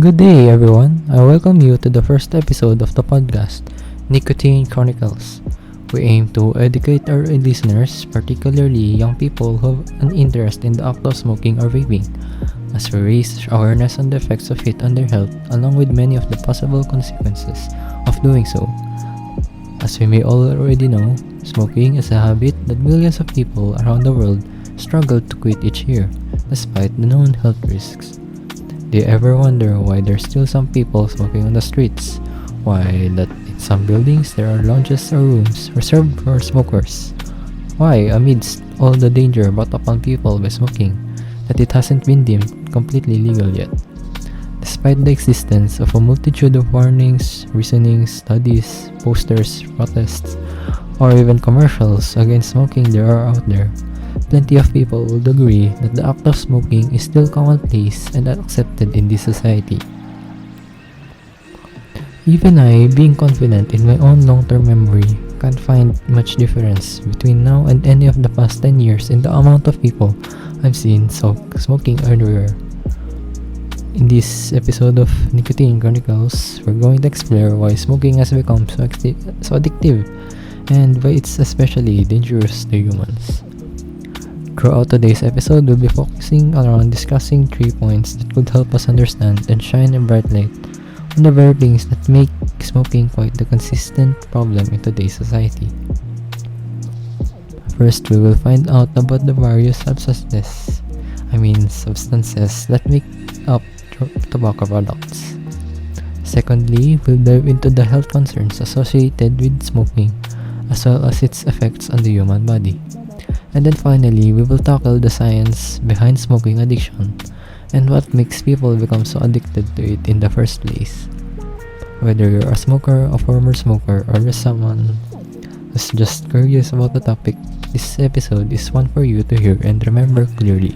Good day, everyone. I welcome you to the first episode of the podcast, Nicotine Chronicles. We aim to educate our listeners, particularly young people who have an interest in the act of smoking or vaping, as we raise awareness on the effects of it on their health, along with many of the possible consequences of doing so. As we may all already know, smoking is a habit that millions of people around the world struggle to quit each year, despite the known health risks. Do you ever wonder why there's still some people smoking on the streets? Why that in some buildings there are lounges or rooms reserved for smokers? Why, amidst all the danger brought upon people by smoking, that it hasn't been deemed completely legal yet? Despite the existence of a multitude of warnings, reasonings, studies, posters, protests, or even commercials against smoking there are out there, plenty of people would agree that the act of smoking is still commonplace and accepted in this society. Even I, being confident in my own long-term memory, can't find much difference between now and any of the past 10 years in the amount of people I've seen smoking everywhere. In this episode of Nicotine Chronicles, we're going to explore why smoking has become so addictive and why it's especially dangerous to humans. Throughout today's episode, we'll be focusing around discussing 3 points that could help us understand and shine a bright light on the very things that make smoking quite the consistent problem in today's society. First, we will find out about the various substances that make up tobacco products. Secondly, we'll dive into the health concerns associated with smoking, as well as its effects on the human body. And then finally, we will tackle the science behind smoking addiction and what makes people become so addicted to it in the first place. Whether you're a smoker, a former smoker, or just someone who's just curious about the topic, this episode is one for you to hear and remember clearly.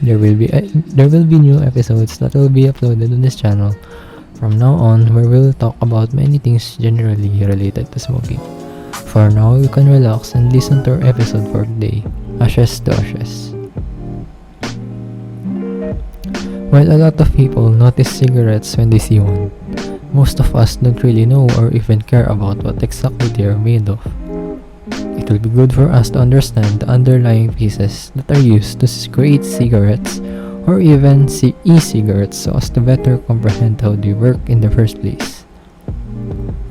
There will be new episodes that will be uploaded on this channel from now on, where we will talk about many things generally related to smoking. For now, you can relax and listen to our episode for today, Ashes to Ashes. While a lot of people notice cigarettes when they see one, most of us don't really know or even care about what exactly they are made of. It will be good for us to understand the underlying pieces that are used to create cigarettes or even e-cigarettes so as to better comprehend how they work in the first place.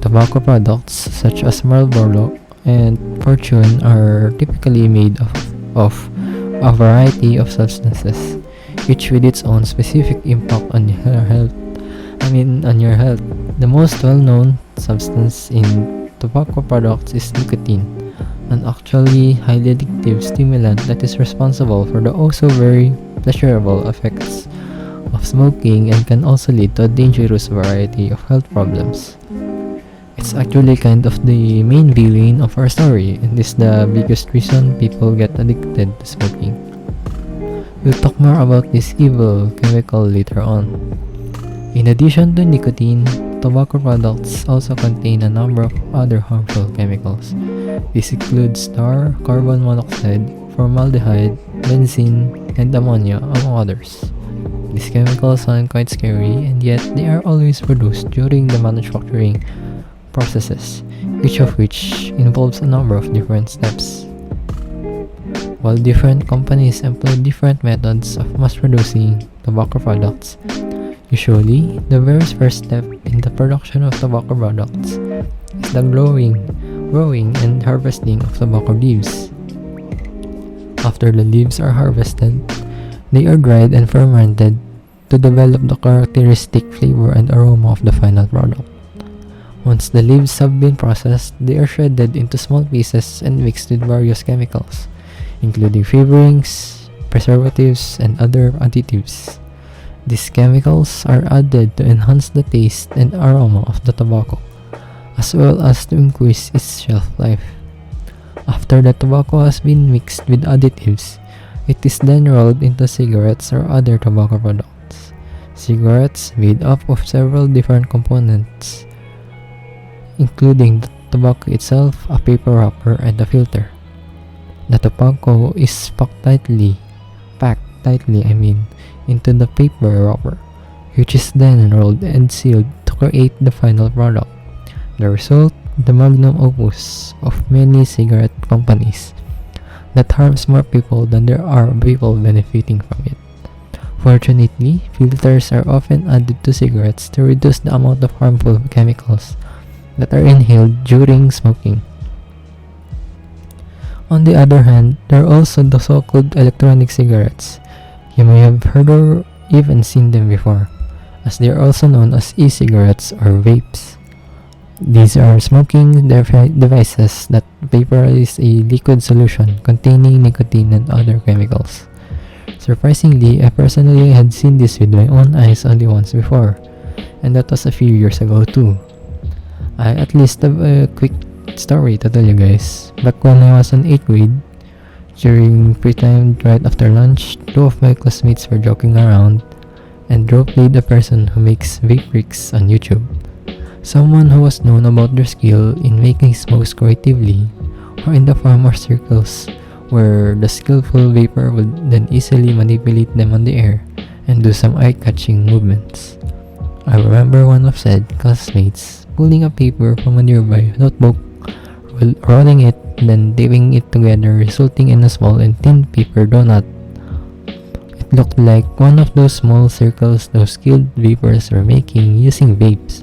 Tobacco products such as Marlboro and Fortune are typically made of a variety of substances, each with its own specific impact on your health. The most well-known substance in tobacco products is nicotine, an actually highly addictive stimulant that is responsible for the also very pleasurable effects of smoking and can also lead to a dangerous variety of health problems. It's actually kind of the main villain of our story, and is the biggest reason people get addicted to smoking. We'll talk more about this evil chemical later on. In addition to nicotine, tobacco products also contain a number of other harmful chemicals. This includes tar, carbon monoxide, formaldehyde, benzene, and ammonia, among others. These chemicals sound quite scary, and yet they are always produced during the manufacturing processes, each of which involves a number of different steps. While different companies employ different methods of mass producing tobacco products, usually the very first step in the production of tobacco products is the growing and harvesting of tobacco leaves. After the leaves are harvested, they are dried and fermented to develop the characteristic flavor and aroma of the final product. Once the leaves have been processed, they are shredded into small pieces and mixed with various chemicals, including flavorings, preservatives, and other additives. These chemicals are added to enhance the taste and aroma of the tobacco, as well as to increase its shelf life. After the tobacco has been mixed with additives, it is then rolled into cigarettes or other tobacco products. Cigarettes made up of several different components, including the tobacco itself, a paper wrapper, and a filter. The tobacco is packed tightly into the paper wrapper, which is then rolled and sealed to create the final product. The result, the magnum opus of many cigarette companies that harms more people than there are people benefiting from it. Fortunately, filters are often added to cigarettes to reduce the amount of harmful chemicals that are inhaled during smoking. On the other hand, there are also the so-called electronic cigarettes. You may have heard or even seen them before, as they are also known as e-cigarettes or vapes. These are smoking devices that vaporize a liquid solution containing nicotine and other chemicals. Surprisingly, I personally had seen this with my own eyes only once before, and that was a few years ago too. I at least have a quick story to tell you guys. Back when I was in 8th grade, during free time right after lunch, two of my classmates were joking around and played a person who makes vape bricks on YouTube. Someone who was known about their skill in making smokes creatively, or in the farmer circles where the skillful vapor would then easily manipulate them on the air and do some eye-catching movements. I remember one of said classmates pulling a paper from a nearby notebook, rolling it, then taping it together, resulting in a small and thin paper donut. It looked like one of those small circles those skilled vapors were making using vapes,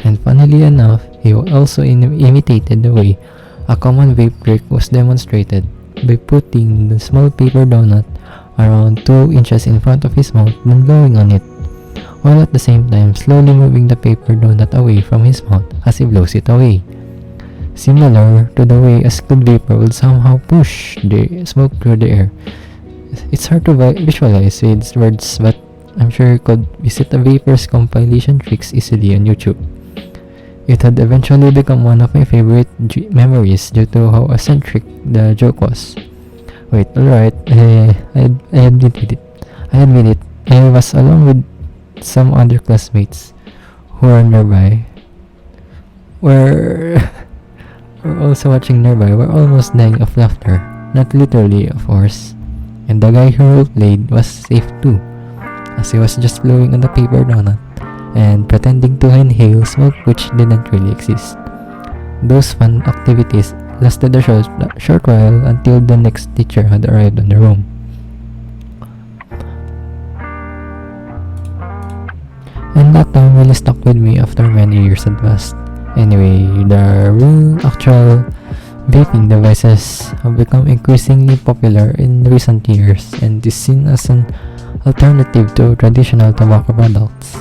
and funnily enough, he also imitated the way a common vape trick was demonstrated by putting the small paper donut around 2 inches in front of his mouth and blowing on it, while at the same time slowly moving the paper donut away from his mouth as he blows it away. Similar to the way a skilled vapor would somehow push the smoke through the air. It's hard to visualize with words, but I'm sure you could visit a vapor's compilation tricks easily on YouTube. It had eventually become one of my favorite memories due to how eccentric the joke was. Wait, alright, I admit it. I was along with some other classmates who were nearby. We're also watching nearby. We're almost dying of laughter. Not literally, of course. And the guy who played was safe too, as he was just blowing on the paper donut and pretending to inhale smoke which didn't really exist. Those fun activities lasted a short while until the next teacher had arrived in the room. And that time really stuck with me after many years had passed. Anyway, the real actual vaping devices have become increasingly popular in recent years and is seen as an alternative to traditional tobacco products.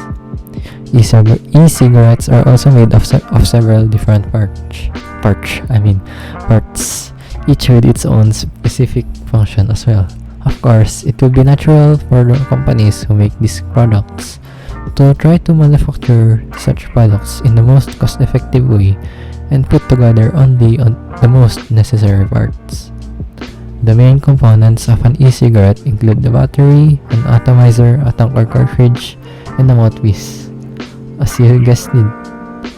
E-cigarettes are also made of several different parts, each with its own specific function as well. Of course, it will be natural for the companies who make these products to try to manufacture such products in the most cost-effective way and put together only on the most necessary parts. The main components of an e-cigarette include the battery, an atomizer, a tanker cartridge, and a mouthpiece. As you guessed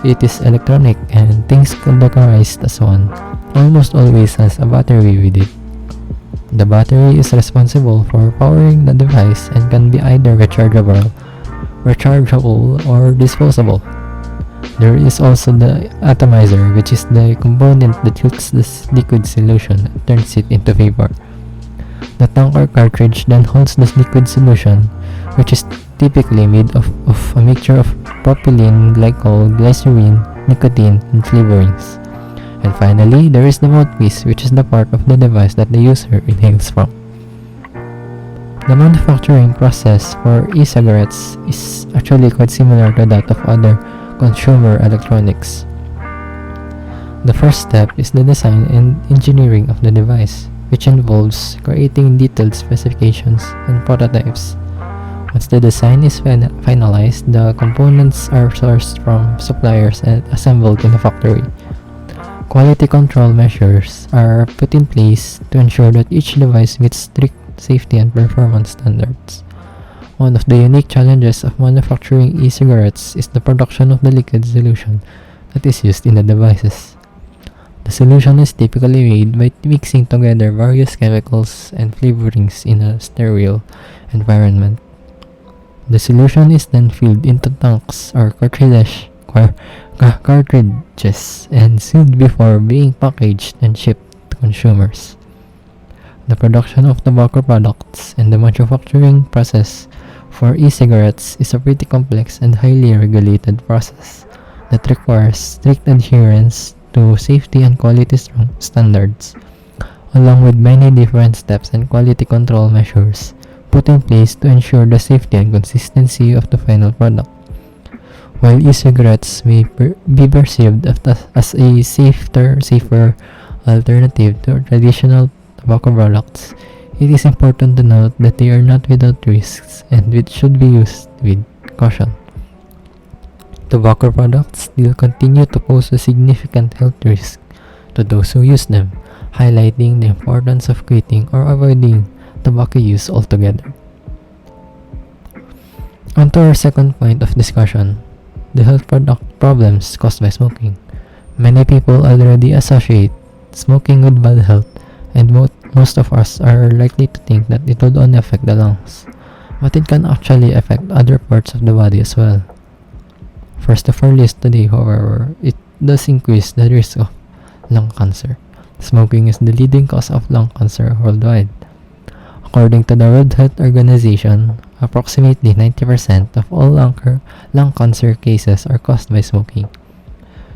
it is electronic and things categorized as one almost always has a battery with it. The battery is responsible for powering the device and can be either rechargeable or disposable. There is also the atomizer, which is the component that heats the liquid solution and turns it into vapor. The tanker cartridge then holds the liquid solution, which is typically made of a mixture of propylene glycol, glycerin, nicotine, and flavorings. And finally, there is the mouthpiece, which is the part of the device that the user inhales from. The manufacturing process for e-cigarettes is actually quite similar to that of other consumer electronics. The first step is the design and engineering of the device, which involves creating detailed specifications and prototypes. Once the design is finalized, the components are sourced from suppliers and assembled in the factory. Quality control measures are put in place to ensure that each device meets strict safety and performance standards. One of the unique challenges of manufacturing e-cigarettes is the production of the liquid solution that is used in the devices. The solution is typically made by mixing together various chemicals and flavorings in a sterile environment. The solution is then filled into tanks or cartridges and sealed before being packaged and shipped to consumers. The production of tobacco products and the manufacturing process for e-cigarettes is a pretty complex and highly regulated process that requires strict adherence to safety and quality standards, along with many different steps and quality control measures put in place to ensure the safety and consistency of the final product. While e-cigarettes may be perceived as a safer alternative to traditional tobacco products, it is important to note that they are not without risks and which should be used with caution. Tobacco products still continue to pose a significant health risk to those who use them, highlighting the importance of quitting or avoiding tobacco use altogether. On to our second point of discussion, the health problems caused by smoking. Many people already associate smoking with bad health, and most of us are likely to think that it would only affect the lungs, but it can actually affect other parts of the body as well. First of our list today, however, it does increase the risk of lung cancer. Smoking is the leading cause of lung cancer worldwide. According to the World Health Organization, approximately 90% of all lung cancer cases are caused by smoking.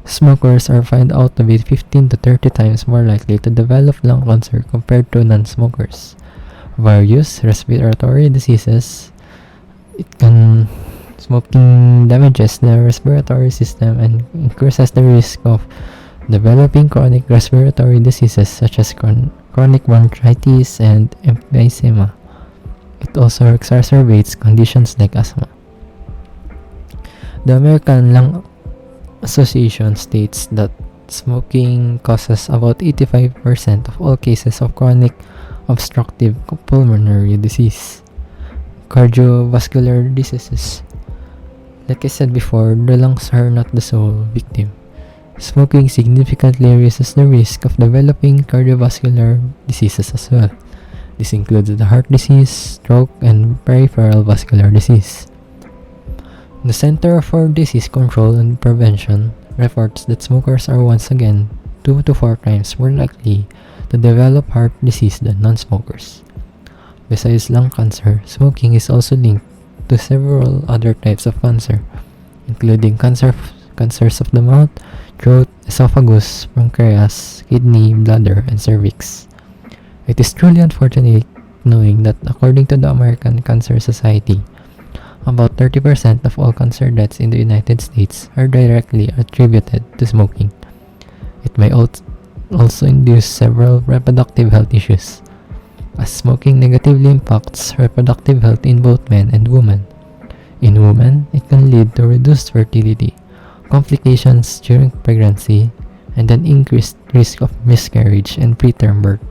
Smokers are found out to be 15 to 30 times more likely to develop lung cancer compared to non-smokers. Various respiratory diseases. Smoking damages the respiratory system and increases the risk of developing chronic respiratory diseases such as chronic bronchitis and emphysema. It also exacerbates conditions like asthma. The American Lung Association states that smoking causes about 85% of all cases of chronic obstructive pulmonary disease, cardiovascular diseases. Like I said before, the lungs are not the sole victim. Smoking significantly raises the risk of developing cardiovascular diseases as well. This includes the heart disease, stroke, and peripheral vascular disease. The Center for Disease Control and Prevention reports that smokers are once again 2 to 4 times more likely to develop heart disease than non-smokers. Besides lung cancer, smoking is also linked to several other types of cancer, including cancers of the mouth, throat, esophagus, pancreas, kidney, bladder, and cervix. It is truly unfortunate knowing that according to the American Cancer Society, about 30% of all cancer deaths in the United States are directly attributed to smoking. It may also induce several reproductive health issues, as smoking negatively impacts reproductive health in both men and women. In women, it can lead to reduced fertility, complications during pregnancy, and an increased risk of miscarriage and preterm birth.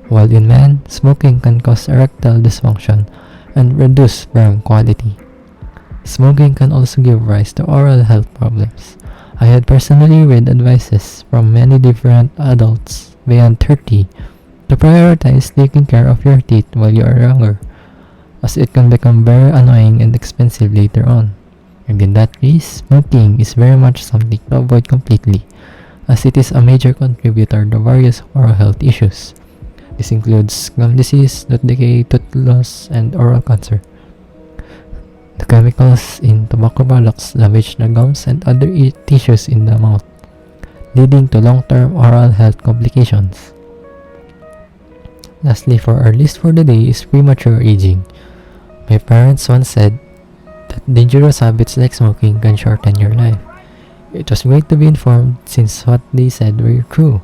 While in men, smoking can cause erectile dysfunction and reduce sperm quality. Smoking can also give rise to oral health problems. I had personally read advices from many different adults beyond 30 to prioritize taking care of your teeth while you are younger, as it can become very annoying and expensive later on. And in that case, smoking is very much something to avoid completely, as it is a major contributor to various oral health issues. This includes gum disease, tooth decay, tooth loss, and oral cancer. The chemicals in tobacco products damage the gums and other tissues in the mouth, leading to long-term oral health complications. Lastly, for our list for the day is premature aging. My parents once said that dangerous habits like smoking can shorten your life. It was great to be informed since what they said were true,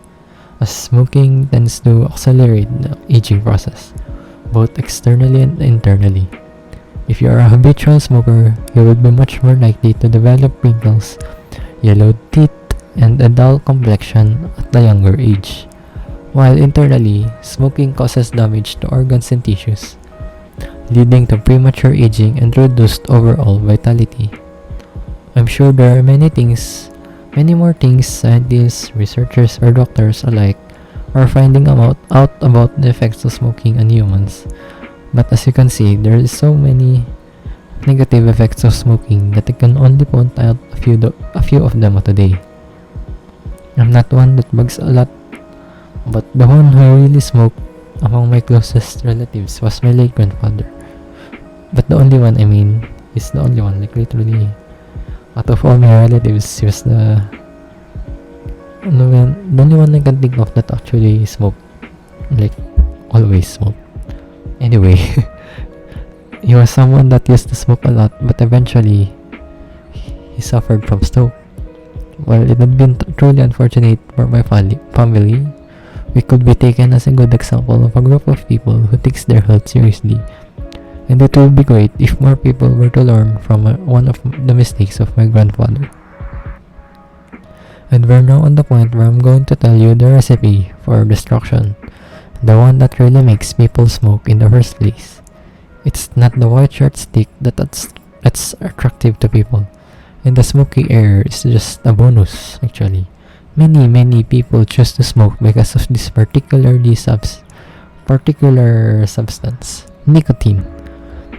as smoking tends to accelerate the aging process, both externally and internally. If you are a habitual smoker, you would be much more likely to develop wrinkles, yellowed teeth, and a dull complexion at a younger age. While internally, smoking causes damage to organs and tissues, leading to premature aging and reduced overall vitality. I'm sure there are many more things scientists, researchers, or doctors alike are finding out about the effects of smoking on humans. But as you can see, there is so many negative effects of smoking that I can only point out a few of them today. I'm not one that bugs a lot, but the one who really smoked among my closest relatives was my late grandfather. But the only one, is the only one, like literally, out of all my relatives, he was the only one I can think of that actually smoked, like always smoked. Anyway, he was someone that used to smoke a lot, but eventually he suffered from stroke. While it had been truly unfortunate for my family, we could be taken as a good example of a group of people who takes their health seriously. And it would be great if more people were to learn from one of the mistakes of my grandfather. And we're now on the point where I'm going to tell you the recipe for destruction, the one that really makes people smoke in the first place. It's not the white shirt stick that's attractive to people, and the smoky air is just a bonus actually. Many people choose to smoke because of this particular substance, nicotine.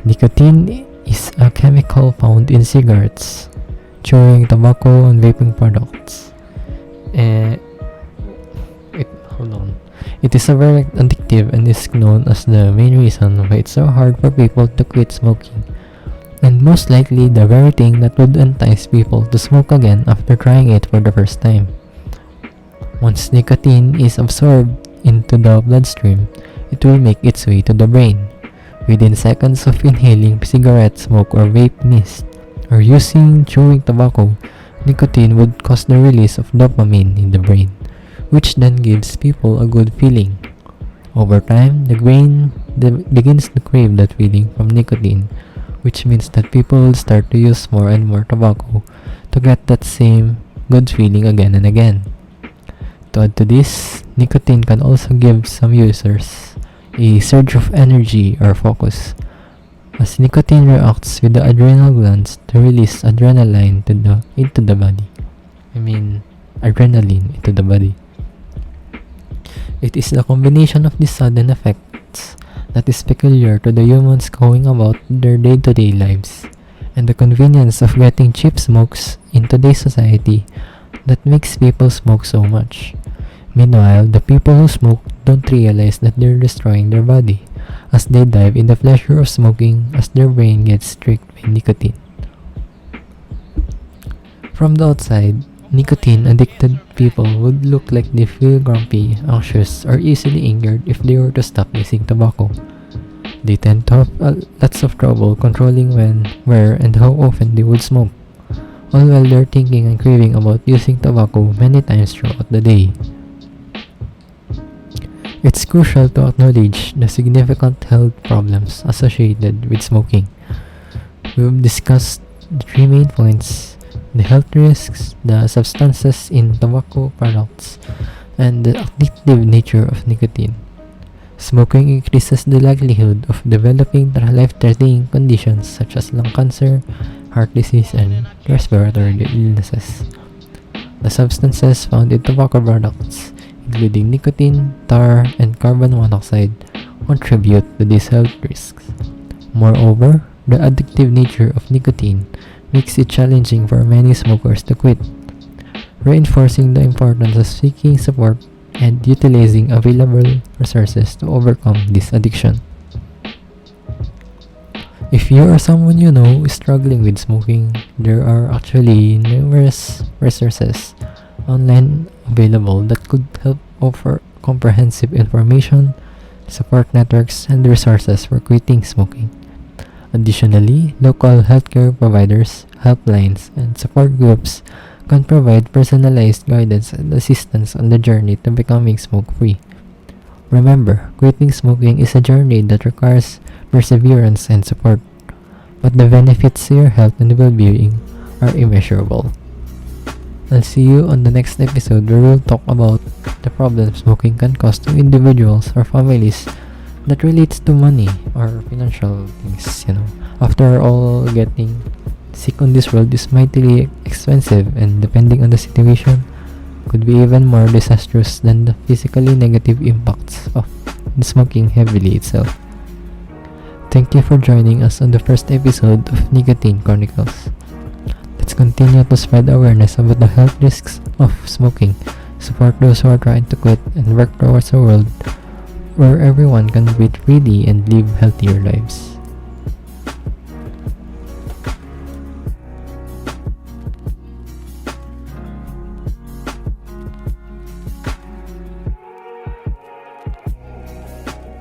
Nicotine is a chemical found in cigarettes, chewing tobacco, and vaping products. It is a very addictive and is known as the main reason why it's so hard for people to quit smoking, and most likely the very thing that would entice people to smoke again after trying it for the first time. Once nicotine is absorbed into the bloodstream, it will make its way to the brain. Within seconds of inhaling cigarette smoke or vape mist, or chewing tobacco, nicotine would cause the release of dopamine in the brain, which then gives people a good feeling. Over time, the brain begins to crave that feeling from nicotine, which means that people will start to use more and more tobacco to get that same good feeling again and again. To add to this, nicotine can also give some users a surge of energy or focus, as nicotine reacts with the adrenal glands to release adrenaline into the body. Adrenaline into the body. It is the combination of these sudden effects that is peculiar to the humans going about their day-to-day lives, and the convenience of getting cheap smokes in today's society that makes people smoke so much. Meanwhile, the people who smoke don't realize that they're destroying their body as they dive in the pleasure of smoking as their brain gets tricked by nicotine. From the outside, nicotine-addicted people would look like they feel grumpy, anxious, or easily angered if they were to stop using tobacco. They tend to have lots of trouble controlling when, where, and how often they would smoke, all while they're thinking and craving about using tobacco many times throughout the day. It's crucial to acknowledge the significant health problems associated with smoking. We've discussed the three main points: the health risks, the substances in tobacco products, and the addictive nature of nicotine. Smoking increases the likelihood of developing life-threatening conditions such as lung cancer, heart disease, and respiratory illnesses. The substances found in tobacco products, including nicotine, tar, and carbon monoxide, contribute to these health risks. Moreover, the addictive nature of nicotine makes it challenging for many smokers to quit, reinforcing the importance of seeking support and utilizing available resources to overcome this addiction. If you or someone you know is struggling with smoking, there are actually numerous resources online available that could help offer comprehensive information, support networks, and resources for quitting smoking. Additionally, local healthcare providers, helplines, and support groups can provide personalized guidance and assistance on the journey to becoming smoke-free. Remember, quitting smoking is a journey that requires perseverance and support, but the benefits to your health and well-being are immeasurable. I'll see you on the next episode where we'll talk about the problems smoking can cause to individuals or families that relates to money or financial things. After all, getting sick on this world is mightily expensive, and depending on the situation, could be even more disastrous than the physically negative impacts of smoking heavily itself. Thank you for joining us on the first episode of Nicotine Chronicles. Let's continue to spread awareness about the health risks of smoking, support those who are trying to quit, and work towards a world where everyone can breathe freely and live healthier lives.